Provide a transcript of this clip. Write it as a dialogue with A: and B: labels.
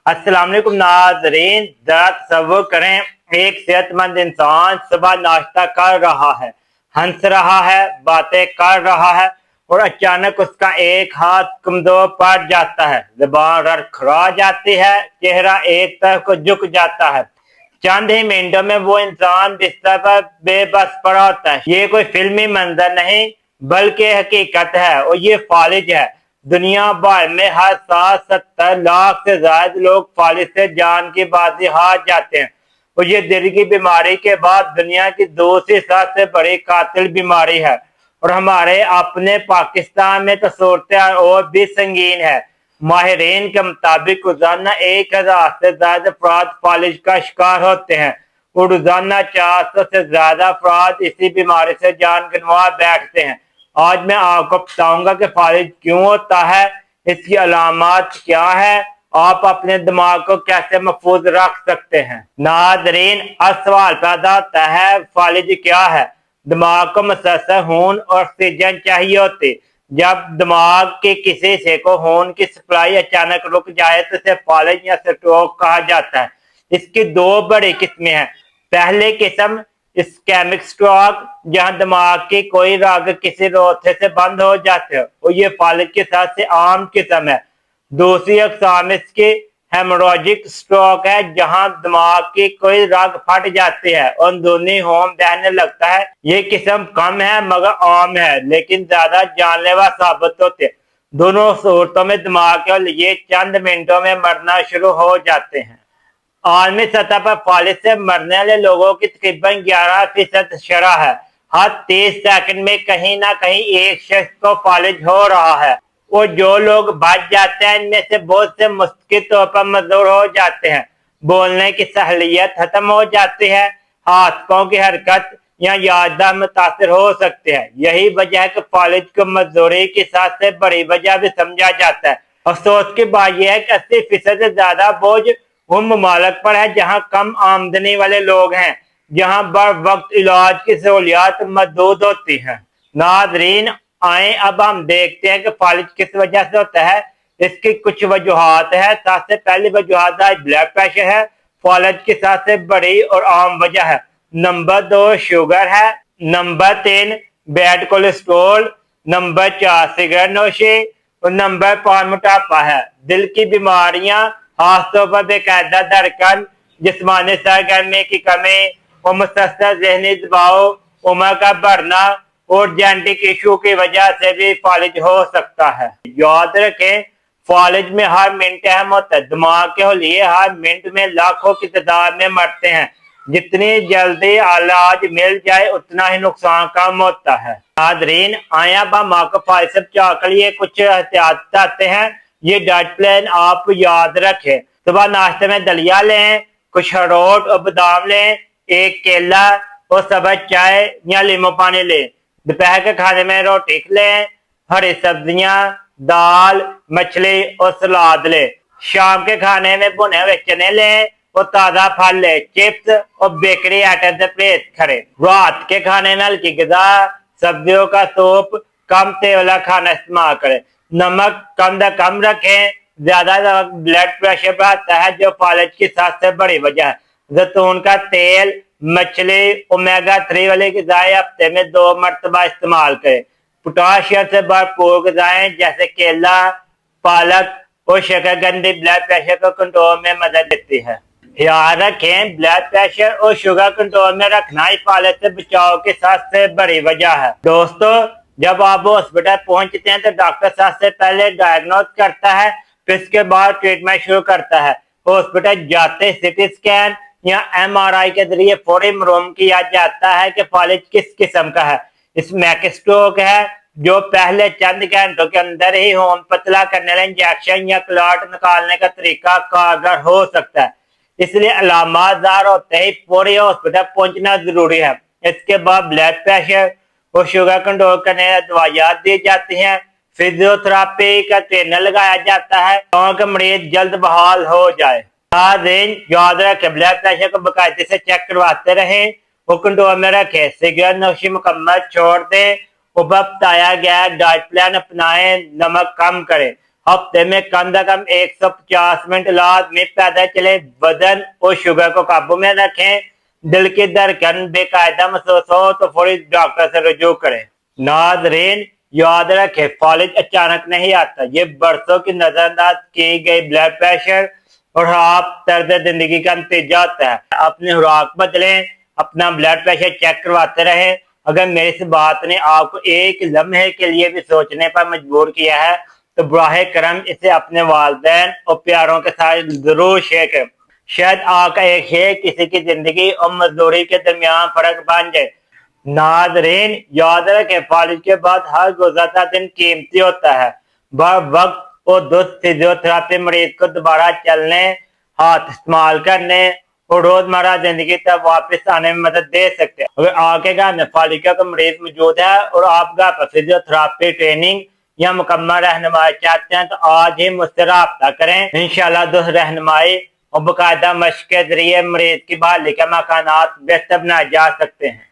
A: अस्सलाम वालेकुम नाज़रीन, जरा तसव्वुर करें एक सेहतमंद इंसान सुबह नाश्ता कर रहा है, हंस रहा है, बातें कर रहा है और अचानक उसका एक हाथ कमजोर पड़ जाता है, ज़ुबान रड़खड़ा जाती है, चेहरा एक तरफ को झुक जाता है। चंद ही मिनटों में वो इंसान बिस्तर पर बेबस पड़ा होता है। ये कोई फिल्मी मंजर नहीं बल्कि हकीकत है और ये फालिज है। दुनिया भर में हर साल 70 लाख से ज्यादा लोग फालिज से जान की बाजी हार जाते हैं और ये दिल की बीमारी के बाद दुनिया की दूसरी सबसे बड़ी कातिल बीमारी है। और हमारे अपने पाकिस्तान में तो सूरत और भी संगीन है। माहिरीन के मुताबिक रोजाना 1000 से ज्यादा अफराद फालिज का शिकार होते हैं और रोजाना 400 से ज्यादा अफराद इसी बीमारी से जान गंवा बैठते हैं। आज मैं आपको बताऊंगा कि फालिज क्यों होता है, इसकी अलामत क्या है, आप अपने दिमाग को कैसे महफूज रख सकते हैं। नाज़रीन, अब सवाल पैदा होता है फालिज क्या है। दिमाग को मुसलसल खून और ऑक्सीजन चाहिए होती। जब दिमाग के किसी हिस्से को खून की सप्लाई अचानक रुक जाए तो इसे फालिज या स्ट्रोक कहा जाता है। इसकी दो बड़ी किस्में हैं। पहली किस्म इस्केमिक स्ट्रोक, जहां दिमाग की कोई रग किसी रोथे से बंद हो जाते हैं और ये फालिज के सबसे आम किस्म है। दूसरी अकसाम इसकी हेमोरेजिक स्ट्रोक है, जहां दिमाग की कोई रग फट जाती है और अंदरूनी खून बहने लगता है। ये किस्म कम है मगर आम है, लेकिन ज्यादा जानलेवा साबित होते हैं। दोनों सूरतों में दिमाग के लिए चंद मिनटों में मरना शुरू हो जाते हैं। आलमी सतह पर फालिज से मरने वाले लोगों की तकरीबन 11% शरह है। हर 30 सेकंड में कहीं ना कहीं एक शख्स को फालिज हो रहा है और जो लोग बच जाते हैं इनमें से बहुत से मुस्तकिल तौर पर मजदूर हो जाते हैं। बोलने की सहलियत खत्म हो जाती है, हाथ पांव की हरकत या याददाश्त मुतासर हो सकते हैं। यही वजह है कि फालिज को मजदूरी की सबसे बड़ी वजह भी समझा जाता है। अफसोस की बात यह है कि 80% से ज्यादा बोझ उन ममालिक पर है जहाँ कम आमदनी वाले लोग हैं, जहाँ बर वक्त इलाज की सहूलियात महदूद होती है। नाजरीन, आए अब हम देखते हैं कि फालिज किस वजह से होता है। इसकी कुछ वजूहात है। सबसे पहली वजूहात है ब्लड प्रेशर है। फालिज की सबसे बड़ी और आम वजह है। नंबर 2 शुगर है। Number 3 bad cholesterol. Number 4 cigarette नोशी और नंबर 5 मोटापा है। दिल की बीमारियां, खासतौर पर बेकायदा धड़कन, जिस्मानी सरगर्मी की कमी और मुसलसल ज़हनी दबाव, उम्र का बढ़ना और जेनेटिक इशू की वजह से भी फालिज हो सकता है। याद रखें, फालिज में हर मिनट अहम होता है। दिमाग के लिए हर मिनट में लाखों की तादाद में मरते हैं। जितनी जल्दी इलाज मिल जाए उतना ही नुकसान कम होता है। नाज़रीन, आया हम आपको फालिज से बचाव के लिए कुछ एहतियात बताते हैं। ये डाइट प्लान आप याद रखें। सुबह नाश्ते में दलिया लें, कुछ अखरोट और बादाम लें, एक केला और सब्ज चाय या नींबू पानी लें। दोपहर के खाने में रोटी लें, हरी सब्जियां, दाल, मछली और सलाद लें। शाम के खाने में भुने हुए चने लें और ताजा फल लें। चिप्स और बेकरी आइटम से परहेज करें। रात के खाने में हल्की ग़िज़ा, सब्जियों का सूप, कम तेल वाला खाना इस्तेमाल करें। नमक कम से कम रखें। ज्यादा नमक ब्लड प्रेशर बढ़ाता है, जो फालिज की सबसे बड़ी वजह है। जैतून का तेल, मछली, ओमेगा 3 वाली ग़िज़ाएं हफ्ते में 2 मरतबा इस्तेमाल करें। पोटाशियम से भरपूर ग़िज़ाएं जैसे केला, पालक और शकरकंदी ब्लड प्रेशर को कंट्रोल में मदद देती है। याद रखें, ब्लड प्रेशर और शुगर कंट्रोल में रखना ही फालिज से बचाव की सबसे बड़ी वजह है। दोस्तों, जब आप हॉस्पिटल पहुंचते हैं तो डॉक्टर सबसे पहले डायग्नोज करता है, फिर इसके बाद ट्रीटमेंट शुरू करता है। हॉस्पिटल जाते सीटी स्कैन या MRI के जरिए फौरी मालूम किया जाता है कि फालिज किस किस्म का है। इसमें स्ट्रोक है, जो पहले चंद घंटों के अंदर ही खून पतला करने वाले इंजेक्शन या क्लॉट निकालने का तरीका कारगर हो सकता है। इसलिए अलामत ज़ाहिर होते ही पूरे हॉस्पिटल पहुंचना जरूरी है। इसके बाद ब्लड प्रेशर और शुगर कंट्रोल करने दवाइयाँ दी जाती हैं। फिजियोथेरेपी का ट्रेनर लगाया जाता है ताकि मरीज जल्द बहाल हो जाए। याद रखें, ब्लड प्रेशर को बाकायदे से चेक करवाते रहें और कंट्रोल में रखें। सिगरेट नोशी मुकम्मल छोड़ दें। ऊपर बताया गया डाइट प्लान अपनाएं, नमक कम करें। ہفتے میں کم از کم 150 منٹ لازمی پیدل چلیں، وزن اور شوگر کو قابو میں رکھیں، دل کی دھڑکن بے قاعدہ محسوس ہو تو فوری ڈاکٹر سے رجوع کریں۔ ناظرین یاد رکھیں فالج اچانک نہیں آتا، یہ برسوں کی نظر انداز کی گئی بلڈ پریشر اور خراب طرز زندگی کا نتیجہ ہوتا ہے۔ اپنی خوراک بدلیں، اپنا بلڈ پریشر چیک کرواتے رہیں۔ اگر میری اس بات نے آپ کو ایک لمحے کے لیے بھی سوچنے پر مجبور کیا ہے تو براہ کرم اسے اپنے والدین اور پیاروں کے ساتھ ضرور شیئر کریں، شاید آپ کا ایک شیئر کسی کی زندگی اور مزدوری کے درمیان فرق بن جائے۔ ناظرین یاد رکھیں فالج کے بعد ہر گزرتا دن قیمتی ہوتا ہے، بر وقت اور درست فزیو تھراپی مریض کو دوبارہ چلنے، ہاتھ استعمال کرنے اور روزمرہ زندگی تک واپس آنے میں مدد دے سکتے ہیں۔ اگر آپ کے گھر میں فالج کا مریض موجود ہے اور آپ گھر پر فزیو تھراپی ٹریننگ یا مکمل رہنمائی چاہتے ہیں تو آج ہی مجھ سے رابطہ کریں۔ انشاءاللہ درست رہنمائی اور باقاعدہ مشق کے ذریعے مریض کی بحالی کے امکانات بہتر بنائے جا سکتے ہیں۔